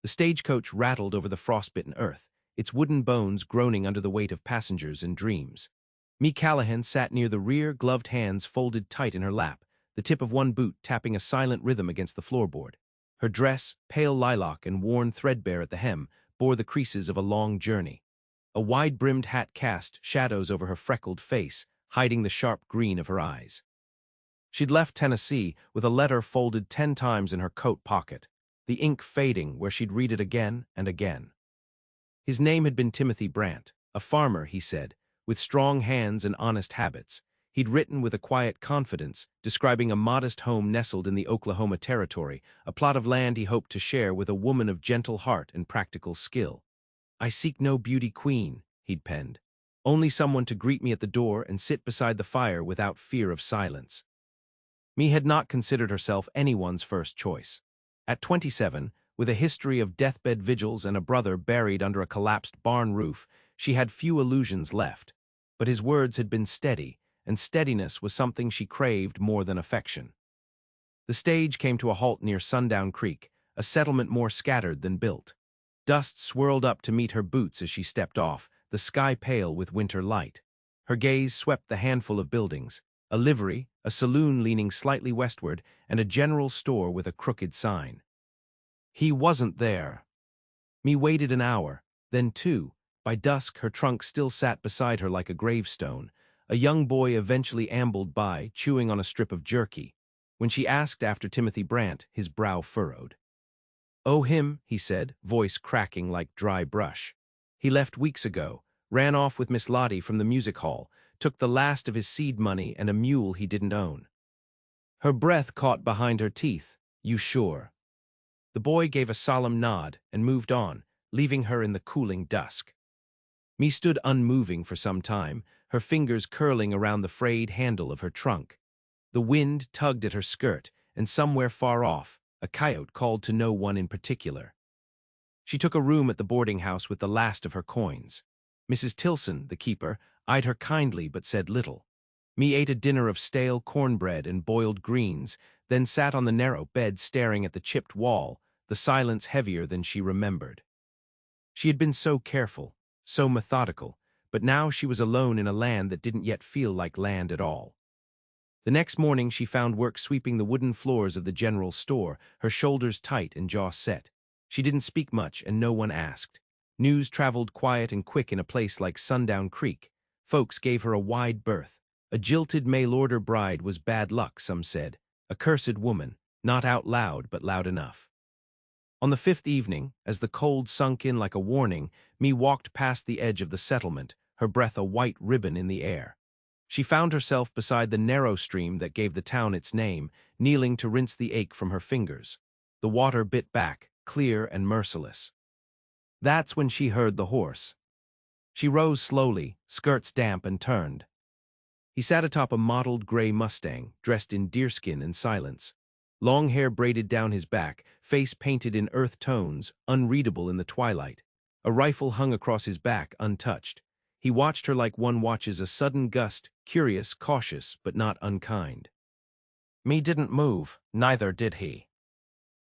The stagecoach rattled over the frostbitten earth, its wooden bones groaning under the weight of passengers and dreams. Mae Callahan sat near the rear, gloved hands folded tight in her lap, the tip of one boot tapping a silent rhythm against the floorboard. Her dress, pale lilac and worn threadbare at the hem, bore the creases of a long journey. A wide-brimmed hat cast shadows over her freckled face, hiding the sharp green of her eyes. She'd left Tennessee with a letter folded 10 times in her coat pocket, the ink fading where she'd read it again and again. His name had been Timothy Brant, a farmer, he said, with strong hands and honest habits. He'd written with a quiet confidence, describing a modest home nestled in the Oklahoma Territory, a plot of land he hoped to share with a woman of gentle heart and practical skill. "I seek no beauty queen," he'd penned, "only someone to greet me at the door and sit beside the fire without fear of silence." Mae had not considered herself anyone's first choice. At 27, with a history of deathbed vigils and a brother buried under a collapsed barn roof, she had few illusions left. But his words had been steady, and steadiness was something she craved more than affection. The stage came to a halt near Sundown Creek, a settlement more scattered than built. Dust swirled up to meet her boots as she stepped off, the sky pale with winter light. Her gaze swept the handful of buildings, a livery, a saloon leaning slightly westward, and a general store with a crooked sign. He wasn't there. Mae waited an hour, then 2. By dusk, her trunk still sat beside her like a gravestone. A young boy eventually ambled by, chewing on a strip of jerky. When she asked after Timothy Brant, his brow furrowed. "Oh, him," he said, voice cracking like dry brush. "He left weeks ago, ran off with Miss Lottie from the music hall, took the last of his seed money and a mule he didn't own." Her breath caught behind her teeth. "You sure?" The boy gave a solemn nod and moved on, leaving her in the cooling dusk. Mae stood unmoving for some time, her fingers curling around the frayed handle of her trunk. The wind tugged at her skirt, and somewhere far off, a coyote called to no one in particular. She took a room at the boarding house with the last of her coins. Mrs. Tilson, the keeper, eyed her kindly but said little. Mae ate a dinner of stale cornbread and boiled greens, then sat on the narrow bed staring at the chipped wall, the silence heavier than she remembered. She had been so careful, so methodical, but now she was alone in a land that didn't yet feel like land at all. The next morning she found work sweeping the wooden floors of the general store, her shoulders tight and jaw set. She didn't speak much and no one asked. News traveled quiet and quick in a place like Sundown Creek. Folks gave her a wide berth. A jilted mail-order bride was bad luck, some said. A cursed woman, not out loud but loud enough. On the 5th evening, as the cold sunk in like a warning, Mae walked past the edge of the settlement, her breath a white ribbon in the air. She found herself beside the narrow stream that gave the town its name, kneeling to rinse the ache from her fingers. The water bit back, clear and merciless. That's when she heard the horse. She rose slowly, skirts damp, and turned. He sat atop a mottled gray Mustang, dressed in deerskin and silence. Long hair braided down his back, face painted in earth tones, unreadable in the twilight. A rifle hung across his back, untouched. He watched her like one watches a sudden gust, curious, cautious, but not unkind. Mae didn't move, neither did he.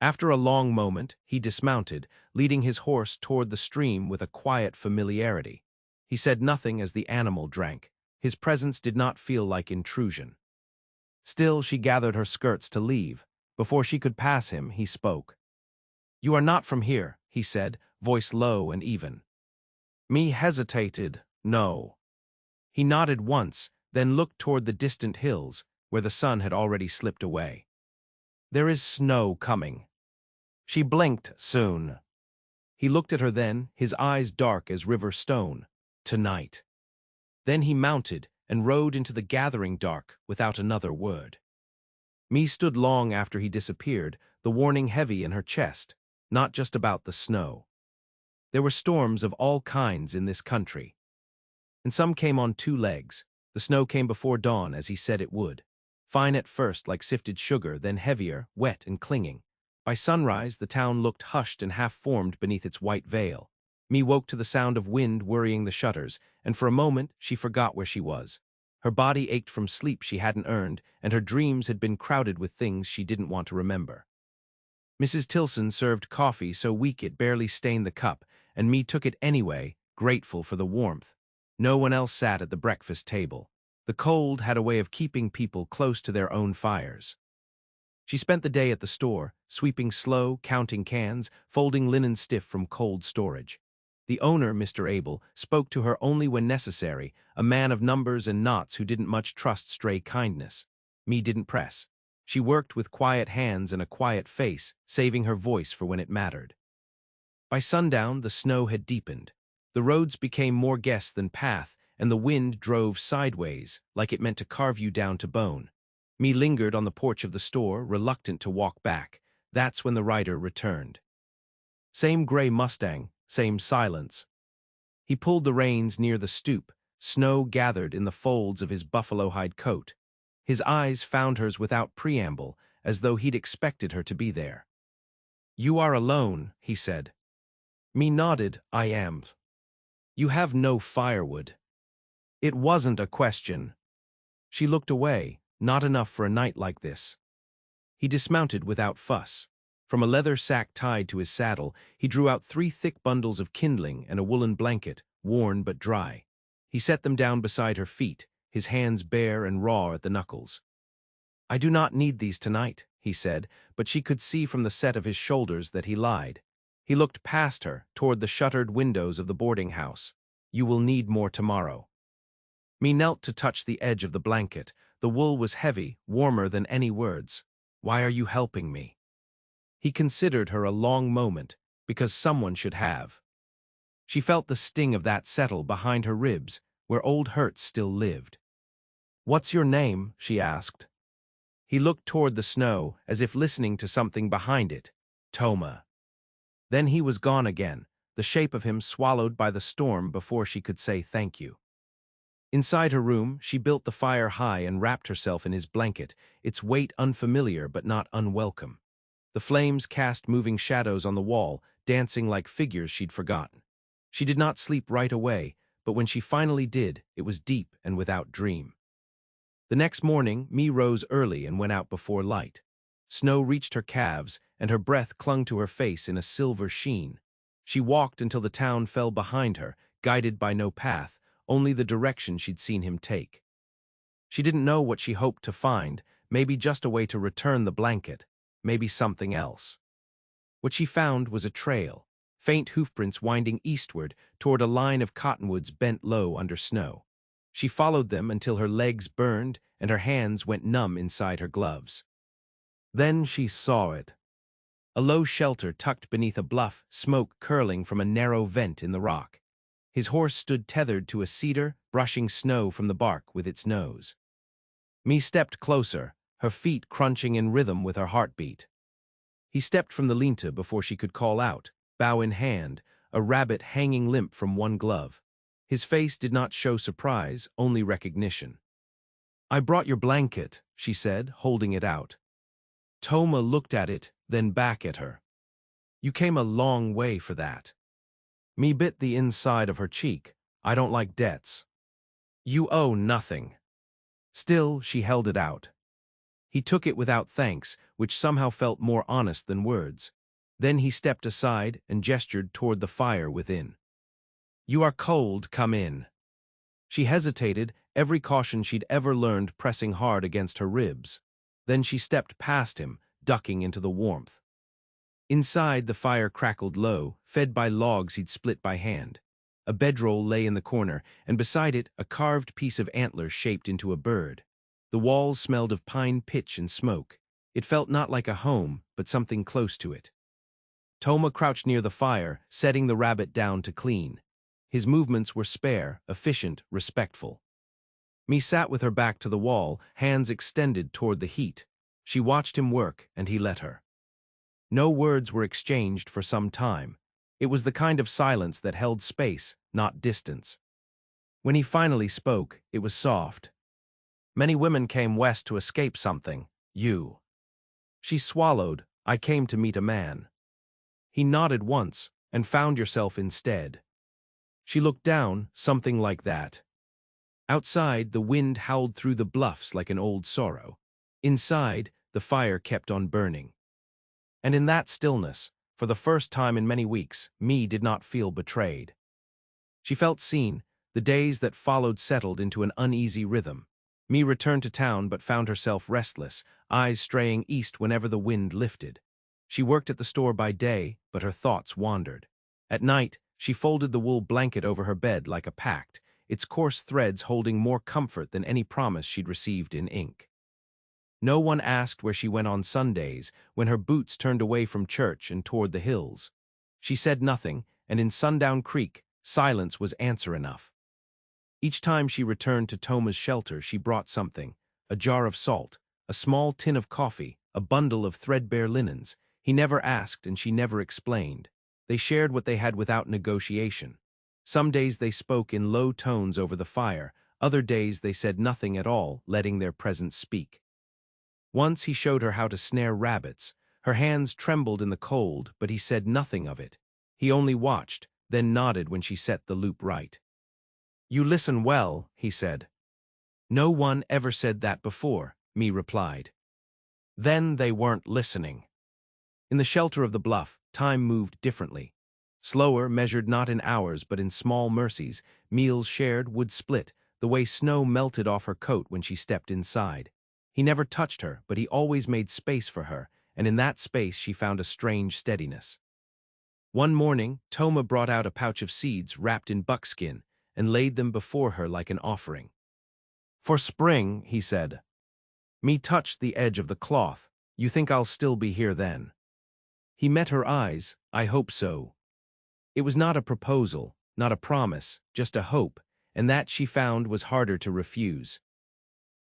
After a long moment, he dismounted, leading his horse toward the stream with a quiet familiarity. He said nothing as the animal drank. His presence did not feel like intrusion. Still, she gathered her skirts to leave. Before she could pass him, he spoke. "You are not from here," he said, voice low and even. Mae hesitated. "No." He nodded once, then looked toward the distant hills, where the sun had already slipped away. "There is snow coming." She blinked. "Soon." He looked at her then, his eyes dark as river stone. "Tonight." Then he mounted and rode into the gathering dark without another word. Mae stood long after he disappeared, the warning heavy in her chest, not just about the snow. There were storms of all kinds in this country, and some came on 2 legs. The snow came before dawn, as he said it would. Fine at first, like sifted sugar, then heavier, wet and clinging. By sunrise, the town looked hushed and half-formed beneath its white veil. Mae woke to the sound of wind worrying the shutters, and for a moment she forgot where she was. Her body ached from sleep she hadn't earned, and her dreams had been crowded with things she didn't want to remember. Mrs. Tilson served coffee so weak it barely stained the cup, and me took it anyway, grateful for the warmth. No one else sat at the breakfast table. The cold had a way of keeping people close to their own fires. She spent the day at the store, sweeping slow, counting cans, folding linen stiff from cold storage. The owner, Mr. Abel, spoke to her only when necessary, a man of numbers and knots who didn't much trust stray kindness. Me didn't press. She worked with quiet hands and a quiet face, saving her voice for when it mattered. By sundown, the snow had deepened. The roads became more guess than path, and the wind drove sideways, like it meant to carve you down to bone. Me lingered on the porch of the store, reluctant to walk back. That's when the rider returned. Same gray Mustang, same silence. He pulled the reins near the stoop, snow gathered in the folds of his buffalo hide coat. His eyes found hers without preamble, as though he'd expected her to be there. "You are alone," he said. Me nodded. "I am." "You have no firewood." It wasn't a question. She looked away. Not enough for a night like this. He dismounted without fuss. From a leather sack tied to his saddle, he drew out 3 thick bundles of kindling and a woolen blanket, worn but dry. He set them down beside her feet, his hands bare and raw at the knuckles. "I do not need these tonight," he said, but she could see from the set of his shoulders that he lied. He looked past her, toward the shuttered windows of the boarding house. "You will need more tomorrow." Me knelt to touch the edge of the blanket. The wool was heavy, warmer than any words. "Why are you helping me?" He considered her a long moment, because someone should have. She felt the sting of that settle behind her ribs, where old hurts still lived. "What's your name?" she asked. He looked toward the snow, as if listening to something behind it. "Toma." Then he was gone again, the shape of him swallowed by the storm before she could say thank you. Inside her room, she built the fire high and wrapped herself in his blanket, its weight unfamiliar but not unwelcome. The flames cast moving shadows on the wall, dancing like figures she'd forgotten. She did not sleep right away, but when she finally did, it was deep and without dream. The next morning, Me rose early and went out before light. Snow reached her calves, and her breath clung to her face in a silver sheen. She walked until the town fell behind her, guided by no path, only the direction she'd seen him take. She didn't know what she hoped to find, maybe just a way to return the blanket, maybe something else. What she found was a trail, faint hoofprints winding eastward toward a line of cottonwoods bent low under snow. She followed them until her legs burned and her hands went numb inside her gloves. Then she saw it. A low shelter tucked beneath a bluff, smoke curling from a narrow vent in the rock. His horse stood tethered to a cedar, brushing snow from the bark with its nose. Me stepped closer, her feet crunching in rhythm with her heartbeat. He stepped from the linta before she could call out, bow in hand, a rabbit hanging limp from one glove. His face did not show surprise, only recognition. "I brought your blanket," she said, holding it out. Toma looked at it, then back at her. "You came a long way for that." Me bit the inside of her cheek. "I don't like debts." "You owe nothing." Still, she held it out. He took it without thanks, which somehow felt more honest than words. Then he stepped aside and gestured toward the fire within. "You are cold, come in." She hesitated, every caution she'd ever learned pressing hard against her ribs. Then she stepped past him, ducking into the warmth. Inside, the fire crackled low, fed by logs he'd split by hand. A bedroll lay in the corner, and beside it, a carved piece of antler shaped into a bird. The walls smelled of pine pitch and smoke. It felt not like a home, but something close to it. Toma crouched near the fire, setting the rabbit down to clean. His movements were spare, efficient, respectful. Me sat with her back to the wall, hands extended toward the heat. She watched him work, and he let her. No words were exchanged for some time. It was the kind of silence that held space, not distance. When he finally spoke, it was soft. "Many women came west to escape something. You." She swallowed. "I came to meet a man." He nodded once, "And found yourself instead." She looked down, something like that. Outside, the wind howled through the bluffs like an old sorrow. Inside, the fire kept on burning. And in that stillness, for the first time in many weeks, Mae did not feel betrayed. She felt seen. The days that followed settled into an uneasy rhythm. Mae returned to town but found herself restless, eyes straying east whenever the wind lifted. She worked at the store by day, but her thoughts wandered. At night, she folded the wool blanket over her bed like a pact, its coarse threads holding more comfort than any promise she'd received in ink. No one asked where she went on Sundays when her boots turned away from church and toward the hills. She said nothing, and in Sundown Creek, silence was answer enough. Each time she returned to Toma's shelter, she brought something: a jar of salt, a small tin of coffee, a bundle of threadbare linens. He never asked and she never explained. They shared what they had without negotiation. Some days they spoke in low tones over the fire, other days they said nothing at all, letting their presence speak. Once he showed her how to snare rabbits. Her hands trembled in the cold, but he said nothing of it. He only watched, then nodded when she set the loop right. "You listen well," he said. "No one ever said that before," Mae replied. Then they weren't listening. In the shelter of the bluff, time moved differently. Slower, measured not in hours but in small mercies, meals shared, wood split, the way snow melted off her coat when she stepped inside. He never touched her, but he always made space for her, and in that space she found a strange steadiness. One morning, Toma brought out a pouch of seeds wrapped in buckskin and laid them before her like an offering. "For spring," he said. Mae touched the edge of the cloth. "You think I'll still be here then?" He met her eyes. "I hope so." It was not a proposal, not a promise, just a hope, and that she found was harder to refuse.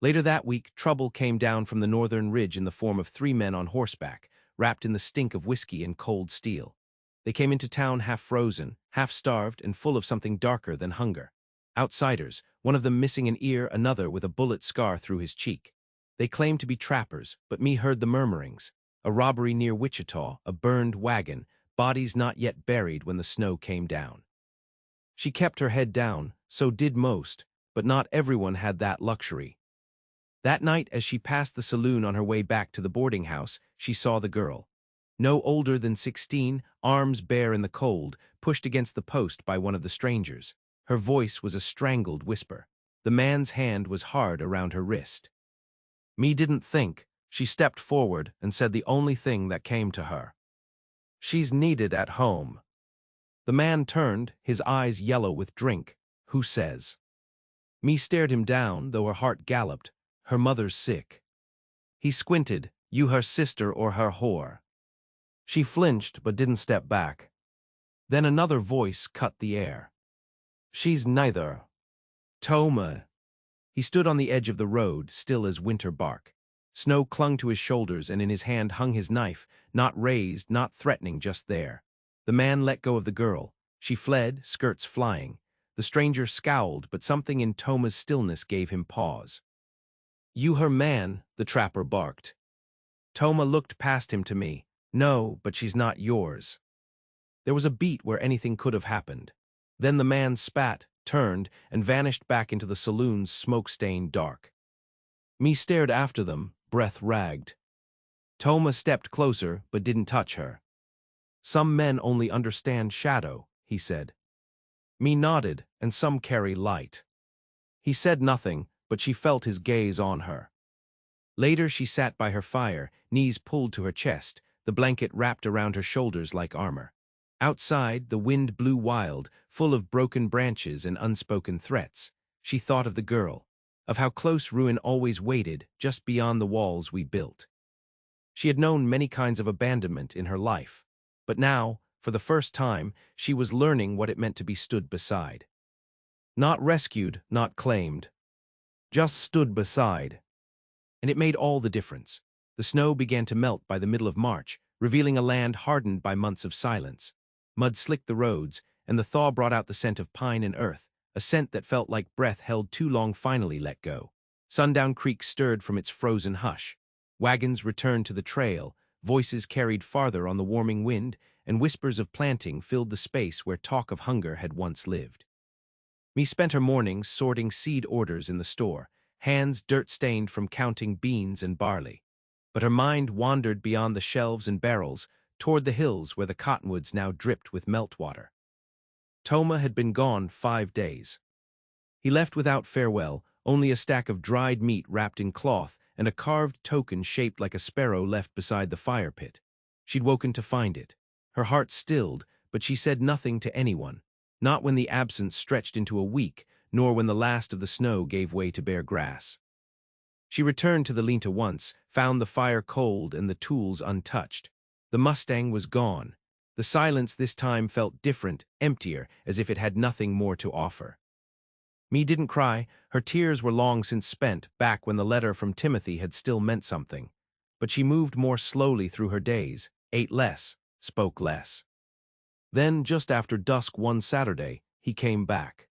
Later that week, trouble came down from the northern ridge in the form of 3 men on horseback, wrapped in the stink of whiskey and cold steel. They came into town half frozen, half starved, and full of something darker than hunger. Outsiders, one of them missing an ear, another with a bullet scar through his cheek. They claimed to be trappers, but Mae heard the murmurings. A robbery near Wichita, a burned wagon, bodies not yet buried when the snow came down. She kept her head down, so did most, but not everyone had that luxury. That night, as she passed the saloon on her way back to the boarding house, she saw the girl. No older than 16, arms bare in the cold, pushed against the post by one of the strangers. Her voice was a strangled whisper. The man's hand was hard around her wrist. Mae didn't think. She stepped forward and said the only thing that came to her. "She's needed at home." The man turned, his eyes yellow with drink. "Who says?" Mae stared him down, though her heart galloped. "Her mother's sick." He squinted. "You her sister or her whore?" She flinched but didn't step back. Then another voice cut the air. "She's neither." "Toma." He stood on the edge of the road, still as winter bark. Snow clung to his shoulders, and in his hand hung his knife, not raised, not threatening, just there. The man let go of the girl. She fled, skirts flying. The stranger scowled, but something in Toma's stillness gave him pause. "You her man," the trapper barked. Toma looked past him to me. "No, but she's not yours." There was a beat where anything could have happened. Then the man spat, turned, and vanished back into the saloon's smoke-stained dark. Mae stared after them, breath ragged. Toma stepped closer, but didn't touch her. "Some men only understand shadow," he said. Mae nodded, "and some carry light." He said nothing, but she felt his gaze on her. Later she sat by her fire, knees pulled to her chest, the blanket wrapped around her shoulders like armor. Outside, the wind blew wild, full of broken branches and unspoken threats. She thought of the girl, of how close ruin always waited, just beyond the walls we built. She had known many kinds of abandonment in her life, but now, for the first time, she was learning what it meant to be stood beside. Not rescued, not claimed, just stood beside. And it made all the difference. The snow began to melt by the middle of March, revealing a land hardened by months of silence. Mud slicked the roads, and the thaw brought out the scent of pine and earth, a scent that felt like breath held too long finally let go. Sundown Creek stirred from its frozen hush. Wagons returned to the trail, voices carried farther on the warming wind, and whispers of planting filled the space where talk of hunger had once lived. Mae spent her mornings sorting seed orders in the store, hands dirt-stained from counting beans and barley. But her mind wandered beyond the shelves and barrels, toward the hills where the cottonwoods now dripped with meltwater. Toma had been gone 5 days. He left without farewell, only a stack of dried meat wrapped in cloth and a carved token shaped like a sparrow left beside the fire pit. She'd woken to find it. Her heart stilled, but she said nothing to anyone, not when the absence stretched into a week, nor when the last of the snow gave way to bare grass. She returned to the Linta once, found the fire cold and the tools untouched. The Mustang was gone. The silence this time felt different, emptier, as if it had nothing more to offer. Me didn't cry. Her tears were long since spent, back when the letter from Timothy had still meant something. But she moved more slowly through her days, ate less, spoke less. Then, just after dusk one Saturday, he came back.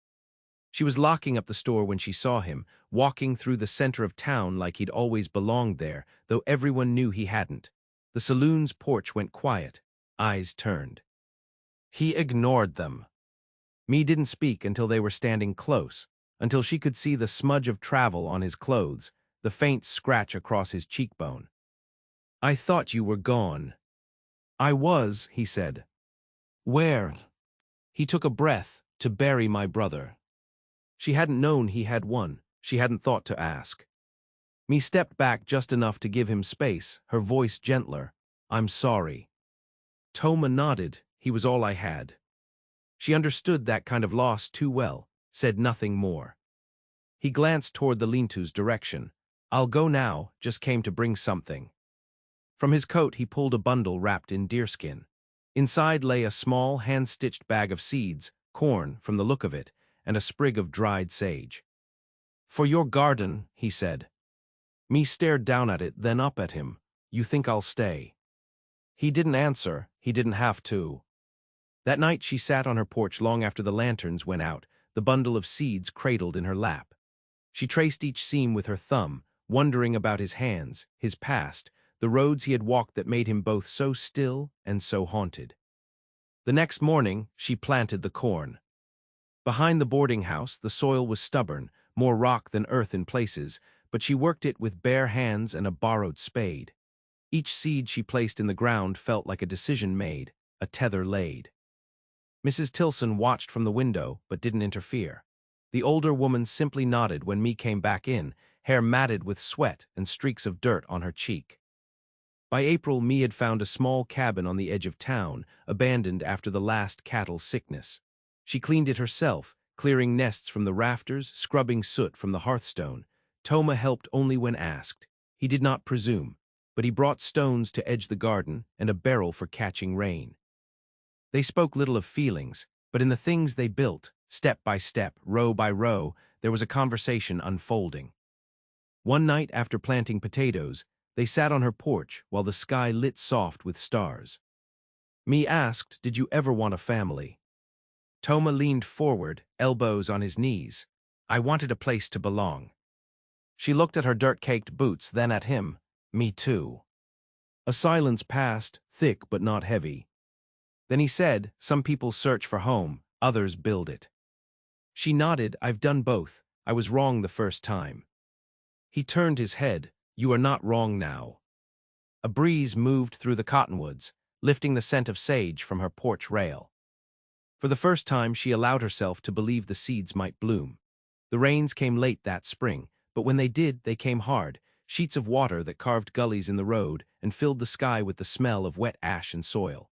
She was locking up the store when she saw him, walking through the center of town like he'd always belonged there, though everyone knew he hadn't. The saloon's porch went quiet, eyes turned. He ignored them. Me didn't speak until they were standing close, until she could see the smudge of travel on his clothes, the faint scratch across his cheekbone. "I thought you were gone." "I was," he said. "Where?" He took a breath. "To bury my brother." She hadn't known he had one. She hadn't thought to ask. Me stepped back just enough to give him space, her voice gentler. "I'm sorry." Toma nodded. He was all I had. She understood that kind of loss too well, said nothing more. He glanced toward the lean-to's direction. "I'll go now, just came to bring something." From his coat he pulled a bundle wrapped in deerskin. Inside lay a small, hand-stitched bag of seeds, corn, from the look of it, and a sprig of dried sage. "For your garden," he said. Me stared down at it, then up at him. "You think I'll stay?" He didn't answer. He didn't have to. That night she sat on her porch long after the lanterns went out, the bundle of seeds cradled in her lap. She traced each seam with her thumb, wondering about his hands, his past, the roads he had walked that made him both so still and so haunted. The next morning, she planted the corn. Behind the boarding house, the soil was stubborn, more rock than earth in places, but she worked it with bare hands and a borrowed spade. Each seed she placed in the ground felt like a decision made, a tether laid. Mrs. Tilson watched from the window, but didn't interfere. The older woman simply nodded when Me came back in, hair matted with sweat and streaks of dirt on her cheek. By April, Me had found a small cabin on the edge of town, abandoned after the last cattle sickness. She cleaned it herself, clearing nests from the rafters, scrubbing soot from the hearthstone. Toma helped only when asked. He did not presume, but he brought stones to edge the garden and a barrel for catching rain. They spoke little of feelings, but in the things they built, step by step, row by row, there was a conversation unfolding. One night after planting potatoes, they sat on her porch while the sky lit soft with stars. Me asked, "Did you ever want a family?" Toma leaned forward, elbows on his knees. "I wanted a place to belong." She looked at her dirt-caked boots, then at him. "Me too." A silence passed, thick but not heavy. Then he said, "Some people search for home, others build it." She nodded. "I've done both. I was wrong the first time." He turned his head. "You are not wrong now." A breeze moved through the cottonwoods, lifting the scent of sage from her porch rail. For the first time, she allowed herself to believe the seeds might bloom. The rains came late that spring, but when they did, they came hard, sheets of water that carved gullies in the road and filled the sky with the smell of wet ash and soil.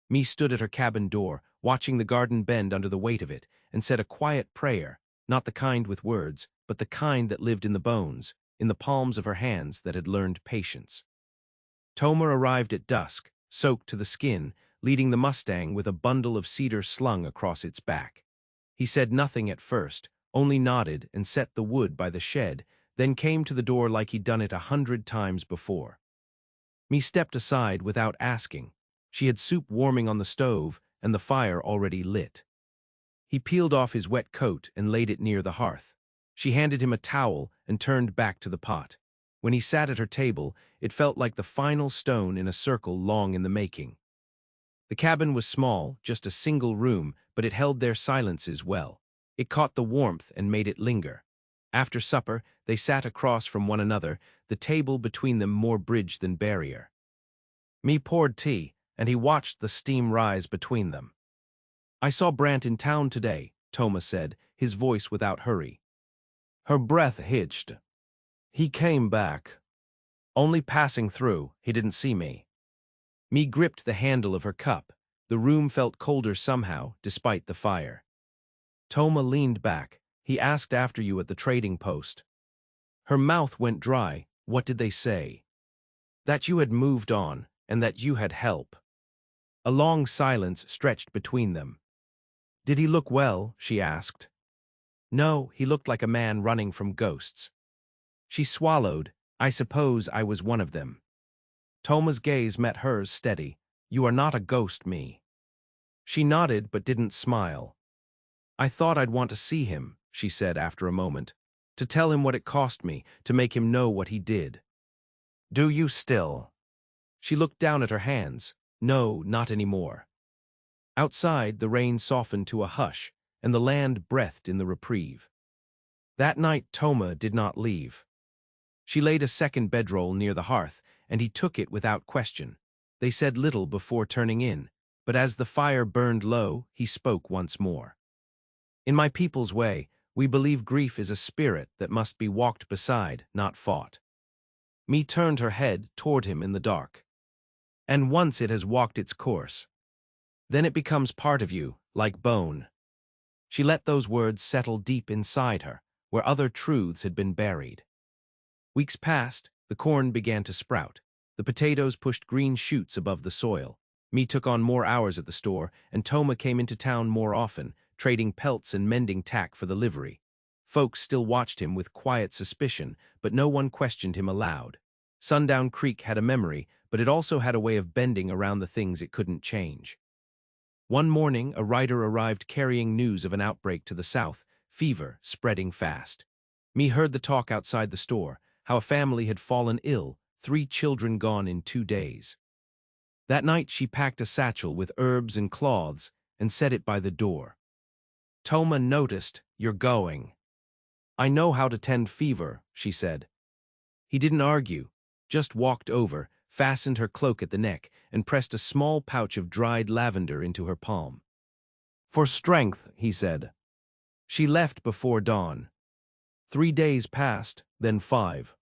Me stood at her cabin door, watching the garden bend under the weight of it, and said a quiet prayer, not the kind with words, but the kind that lived in the bones, in the palms of her hands that had learned patience. Toma arrived at dusk, soaked to the skin, leading the Mustang with a bundle of cedar slung across its back. He said nothing at first, only nodded and set the wood by the shed, then came to the door like he'd done it 100 times before. Me stepped aside without asking. She had soup warming on the stove and the fire already lit. He peeled off his wet coat and laid it near the hearth. She handed him a towel and turned back to the pot. When he sat at her table, it felt like the final stone in a circle long in the making. The cabin was small, just a single room, but it held their silences well. It caught the warmth and made it linger. After supper, they sat across from one another, the table between them more bridge than barrier. Me poured tea, and he watched the steam rise between them. "I saw Brant in town today," Toma said, his voice without hurry. Her breath hitched. "He came back. Only passing through, he didn't see me." Me gripped the handle of her cup. The room felt colder somehow, despite the fire. Toma leaned back. "He asked after you at the trading post." Her mouth went dry. "What did they say?" "That you had moved on, and that you had help." A long silence stretched between them. "Did he look well?" she asked. "No, he looked like a man running from ghosts." She swallowed. "I suppose I was one of them." Toma's gaze met hers steady. "You are not a ghost, me." She nodded but didn't smile. "I thought I'd want to see him," she said after a moment. "To tell him what it cost me, to make him know what he did." "Do you still?" She looked down at her hands. "No, not anymore." Outside, the rain softened to a hush, and the land breathed in the reprieve. That night Toma did not leave. She laid a second bedroll near the hearth, and he took it without question. They said little before turning in, but as the fire burned low, he spoke once more. "In my people's way, we believe grief is a spirit that must be walked beside, not fought." Me turned her head toward him in the dark. "And once it has walked its course, then it becomes part of you, like bone." She let those words settle deep inside her, where other truths had been buried. Weeks passed, the corn began to sprout. The potatoes pushed green shoots above the soil. Me took on more hours at the store, and Toma came into town more often, trading pelts and mending tack for the livery. Folks still watched him with quiet suspicion, but no one questioned him aloud. Sundown Creek had a memory, but it also had a way of bending around the things it couldn't change. One morning, a rider arrived carrying news of an outbreak to the south, fever spreading fast. Me heard the talk outside the store, how a family had fallen ill, 3 children gone in 2 days. That night she packed a satchel with herbs and cloths and set it by the door. Toma noticed, "You're going." "I know how to tend fever," she said. He didn't argue, just walked over, fastened her cloak at the neck, and pressed a small pouch of dried lavender into her palm. "For strength," he said. She left before dawn. 3 days passed, then 5.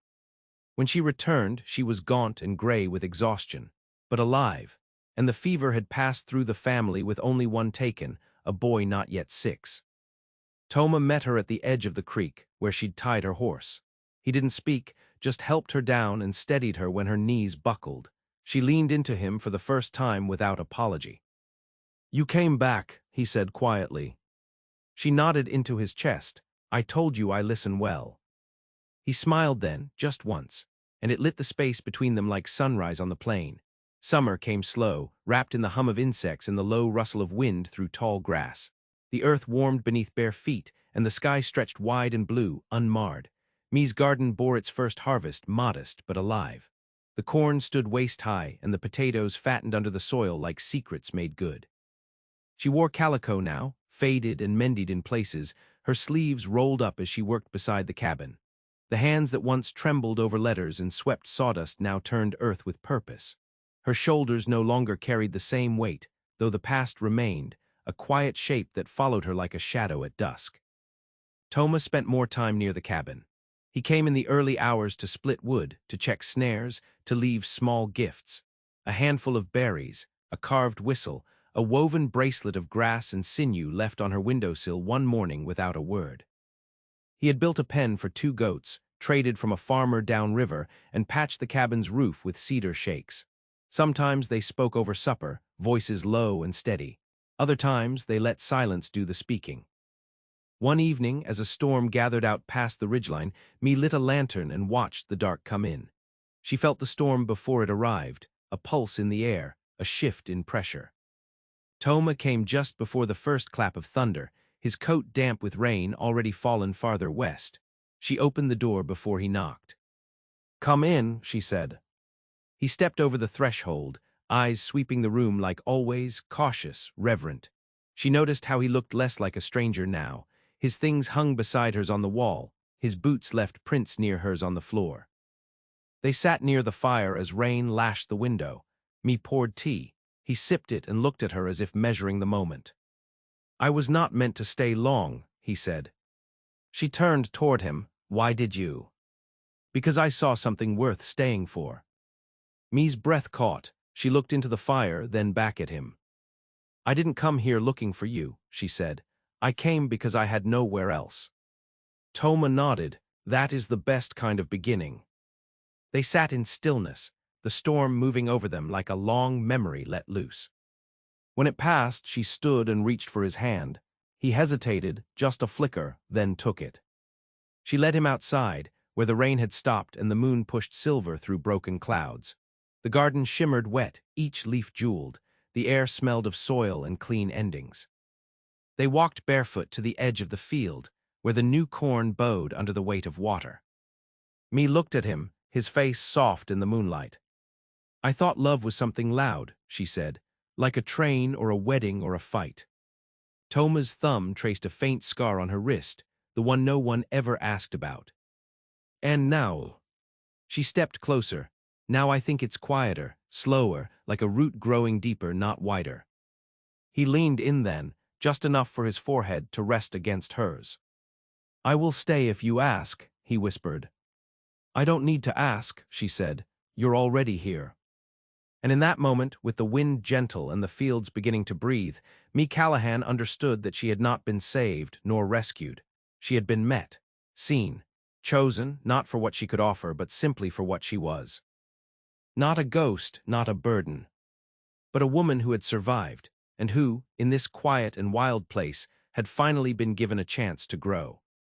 When she returned, she was gaunt and gray with exhaustion, but alive, and the fever had passed through the family with only one taken, a boy not yet 6. Toma met her at the edge of the creek, where she'd tied her horse. He didn't speak, just helped her down and steadied her when her knees buckled. She leaned into him for the first time without apology. "You came back," he said quietly. She nodded into his chest. "I told you I listen well." He smiled then, just once, and it lit the space between them like sunrise on the plain. Summer came slow, wrapped in the hum of insects and the low rustle of wind through tall grass. The earth warmed beneath bare feet, and the sky stretched wide and blue, unmarred. Me's garden bore its first harvest, modest but alive. The corn stood waist-high, and the potatoes fattened under the soil like secrets made good. She wore calico now, faded and mended in places, her sleeves rolled up as she worked beside the cabin. The hands that once trembled over letters and swept sawdust now turned earth with purpose. Her shoulders no longer carried the same weight, though the past remained, a quiet shape that followed her like a shadow at dusk. Toma spent more time near the cabin. He came in the early hours to split wood, to check snares, to leave small gifts. A handful of berries, a carved whistle, a woven bracelet of grass and sinew left on her windowsill one morning without a word. He had built a pen for 2 goats, traded from a farmer downriver, and patched the cabin's roof with cedar shakes. Sometimes they spoke over supper, voices low and steady. Other times they let silence do the speaking. One evening, as a storm gathered out past the ridgeline, Me lit a lantern and watched the dark come in. She felt the storm before it arrived, a pulse in the air, a shift in pressure. Toma came just before the first clap of thunder, his coat damp with rain already fallen farther west. She opened the door before he knocked. "Come in," she said. He stepped over the threshold, eyes sweeping the room like always, cautious, reverent. She noticed how he looked less like a stranger now. His things hung beside hers on the wall, His boots left prints near hers on the floor. They sat near the fire as rain lashed the window. Me poured tea. He sipped it and looked at her as if measuring the moment. "I was not meant to stay long," he said. She turned toward him. "Why did you?" "Because I saw something worth staying for." Me's breath caught. She looked into the fire, then back at him. "I didn't come here looking for you," she said. "I came because I had nowhere else." Toma nodded. "That is the best kind of beginning." They sat in stillness, the storm moving over them like a long memory let loose. When it passed, she stood and reached for his hand. He hesitated, just a flicker, then took it. She led him outside, where the rain had stopped and the moon pushed silver through broken clouds. The garden shimmered wet, each leaf jeweled. The air smelled of soil and clean endings. They walked barefoot to the edge of the field, where the new corn bowed under the weight of water. Me looked at him, his face soft in the moonlight. "I thought love was something loud," she said, "like a train or a wedding or a fight." Toma's thumb traced a faint scar on her wrist, the one no one ever asked about. "And now?" She stepped closer. "Now I think it's quieter, slower, like a root growing deeper, not wider." He leaned in then, just enough for his forehead to rest against hers. "I will stay if you ask," he whispered. "I don't need to ask," she said. "You're already here." And in that moment, with the wind gentle and the fields beginning to breathe, Mae Callahan understood that she had not been saved nor rescued. She had been met, seen, chosen, not for what she could offer, but simply for what she was. Not a ghost, not a burden, but a woman who had survived, and who, in this quiet and wild place, had finally been given a chance to grow.